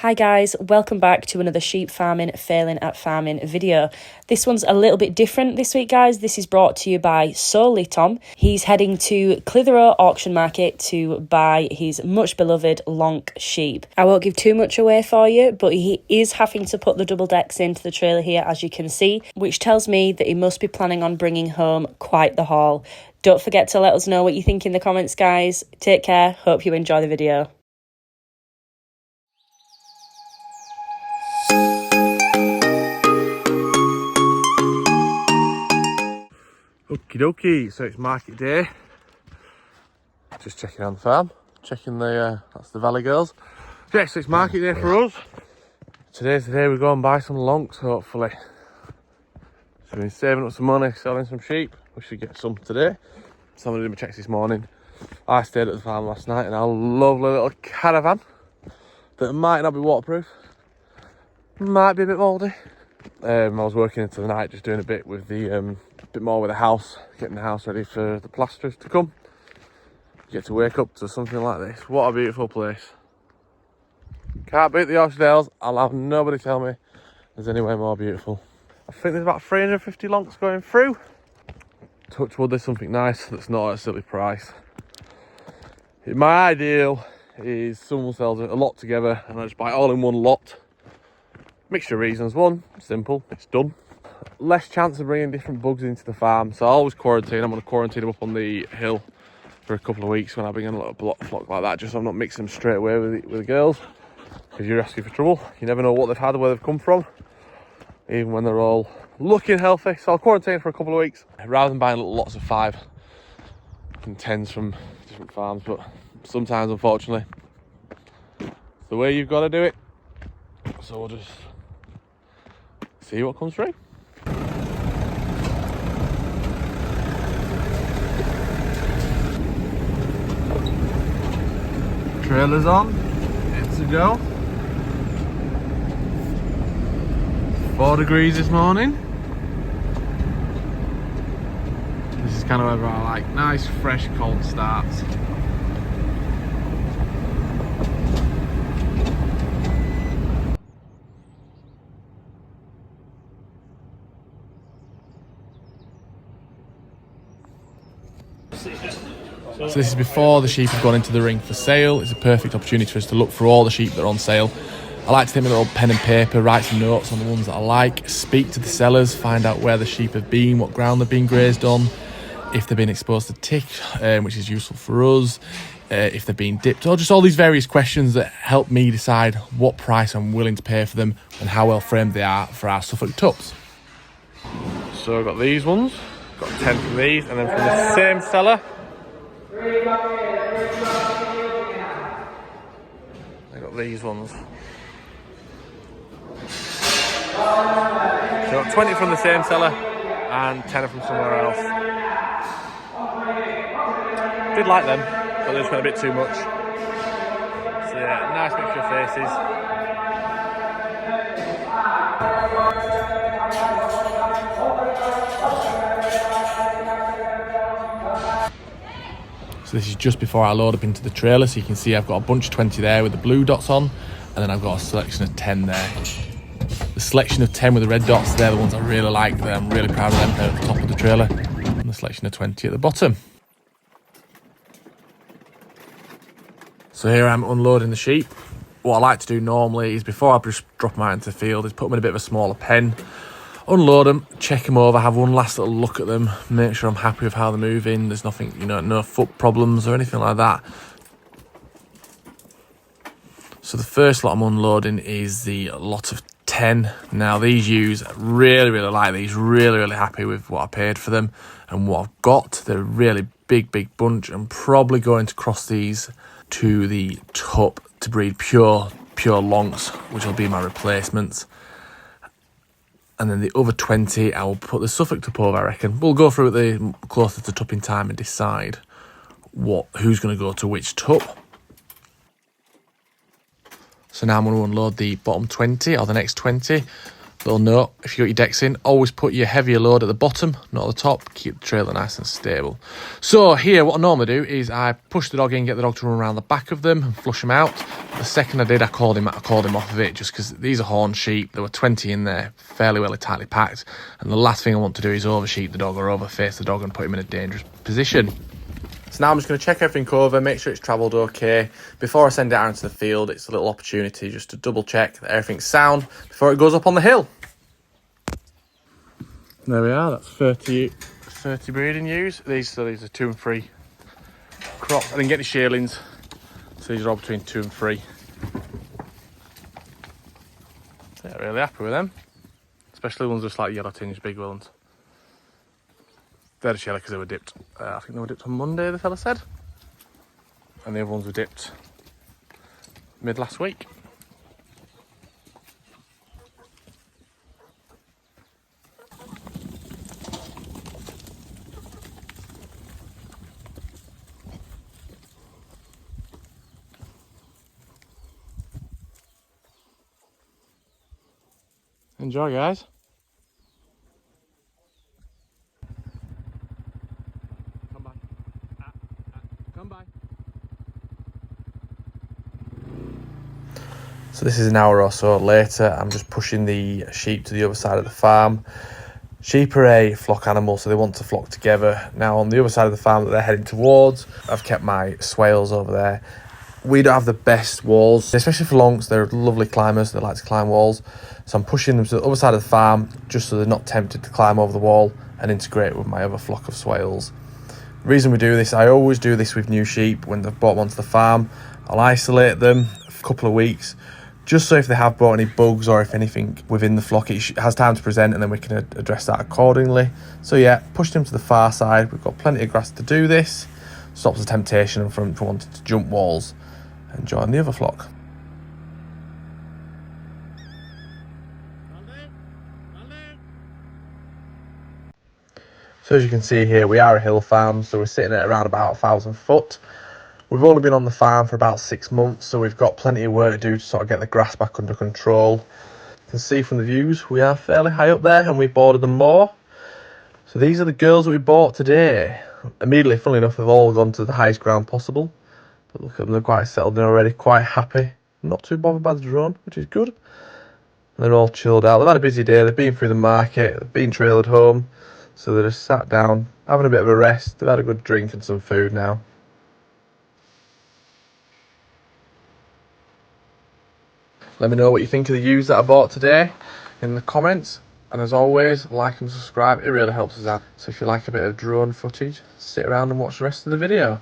Hi guys, welcome back to another sheep farming, failing at farming video. This one's a little bit different this week, guys. This is brought to you by solely Tom. He's heading to Clitheroe auction market to buy his much beloved lonk sheep. I won't give too much away for you, but he is having to put the double decks into the trailer here, as you can see, which tells me that he must be planning on bringing home quite the haul. Don't forget to let us know what you think in the comments, guys. Take care. Hope you enjoy the video. Okie dokie, so it's market day. Just checking on the farm, checking that's the Valley Girls. Yeah, so it's market day for us. Today's the day we go and buy some lonks, hopefully. So we've been saving up some money, selling some sheep. We should get some today. Somebody did my checks this morning. I stayed at the farm last night in our lovely little caravan that might not be waterproof, might be a bit mouldy. I was working into the night, just doing a bit with the bit more with the house, getting the house ready for the plasterers to come. You get to wake up to something like this. What a beautiful place. Can't beat the Yorkshire Dales. I'll have nobody tell me there's anywhere more beautiful. I think there's about 350 lonks going through. Touch wood, there's something nice that's not at a silly price. My ideal is someone sells a lot together and I just buy it all in one lot. Mixture of reasons. One, simple, it's done. Less chance of bringing different bugs into the farm, so I always quarantine. I'm going to quarantine them up on the hill for a couple of weeks when I bring in a little flock like that, just so I'm not mixing them straight away with the girls, because you're asking for trouble. You never know what they've had or where they've come from, even when they're all looking healthy. So I'll quarantine for a couple of weeks rather than buying little lots of 5 and 10s from different farms. But sometimes, unfortunately, it's the way you've got to do it. So we'll just see what comes through. Trailer's on, it's to go. 4 degrees this morning. This is kind of where I like nice, fresh, cold starts. So this is before the sheep have gone into the ring for sale. It's a perfect opportunity for us to look through all the sheep that are on sale. I like to take my little pen and paper, write some notes on the ones that I like, speak to the sellers, find out where the sheep have been, what ground they've been grazed on, if they've been exposed to tick, which is useful for us, if they've been dipped, or just all these various questions that help me decide what price I'm willing to pay for them and how well framed they are for our Suffolk tups. So I've got these ones, got 10 from these, and then from the same seller, I got these ones. So I got 20 from the same seller and 10 from somewhere else. Did like them, but they just went a bit too much. So yeah, nice mixture of faces. So this is just before I load up into the trailer, so you can see I've got a bunch of 20 there with the blue dots on, and then I've got a selection of 10 there. The selection of 10 with the red dots, they're the ones I really like. I'm really proud of them. They're at the top of the trailer, and the selection of 20 at the bottom. So here I'm unloading the sheep. What I like to do normally is, before I just drop them out into the field, is put them in a bit of a smaller pen, unload them, check them over, have one last little look at them, make sure I'm happy with how they're moving, there's nothing, no foot problems or anything like that. So the first lot I'm unloading is the lot of 10. Now these ewes, really like these, really happy with what I paid for them and what I've got. They're a really big bunch. I'm probably going to cross these to the tup to breed pure lonks, which will be my replacements. And then the other 20, I will put the Suffolk tup over, I reckon. We'll go through the closer to tupping time and decide who's going to go to which tup. So now I'm going to unload the bottom 20, or the next 20. Little note, if you got your decks in, always put your heavier load at the bottom, not at the top. Keep the trailer nice and stable. So here, what I normally do is I push the dog in, get the dog to run around the back of them and flush them out. The second I did, I called him off of it, just because these are horn sheep. There were 20 in there, fairly well tightly packed. And the last thing I want to do is oversheep the dog or overface the dog and put him in a dangerous position. So now I'm just going to check everything over, make sure it's travelled okay. Before I send it out into the field, it's a little opportunity just to double check that everything's sound before it goes up on the hill. There we are, that's 30 breeding ewes. These are 2 and 3 crops. I didn't get any shearlings, so these are all between 2 and 3. Yeah, really happy with them. Especially the ones with slightly yellow tinge, big ones. They're just yellow because they were dipped. I think they were dipped on Monday, the fella said. And the other ones were dipped mid last week. Enjoy, guys. Come by. Come by. So this is an hour or so later. I'm just pushing the sheep to the other side of the farm. Sheep are a flock animal, so they want to flock together. Now on the other side of the farm that they're heading towards, I've kept my swales over there. We don't have the best walls, especially for lonks. They're lovely climbers, they like to climb walls. So I'm pushing them to the other side of the farm just so they're not tempted to climb over the wall and integrate with my other flock of swales. The reason we do this, I always do this with new sheep when they've brought them onto the farm. I'll isolate them for a couple of weeks, just so if they have brought any bugs or if anything within the flock, it has time to present and then we can address that accordingly. So yeah, push them to the far side. We've got plenty of grass to do this. Stops the temptation from wanting to jump walls and join the other flock. So as you can see here, we are a hill farm, so we're sitting at around about 1,000 foot. We've only been on the farm for about 6 months, so we've got plenty of work to do to sort of get the grass back under control. You can see from the views, we are fairly high up there and we've boarded them more. So these are the girls that we bought today. Immediately, funnily enough, they've all gone to the highest ground possible. But look at them, they're quite settled in already, quite happy. Not too bothered by the drone, which is good. And they're all chilled out. They've had a busy day, they've been through the market, they've been trailered home. So they're just sat down, having a bit of a rest. They've had a good drink and some food now. Let me know what you think of the ewes that I bought today in the comments. And as always, like and subscribe, it really helps us out. So if you like a bit of drone footage, sit around and watch the rest of the video.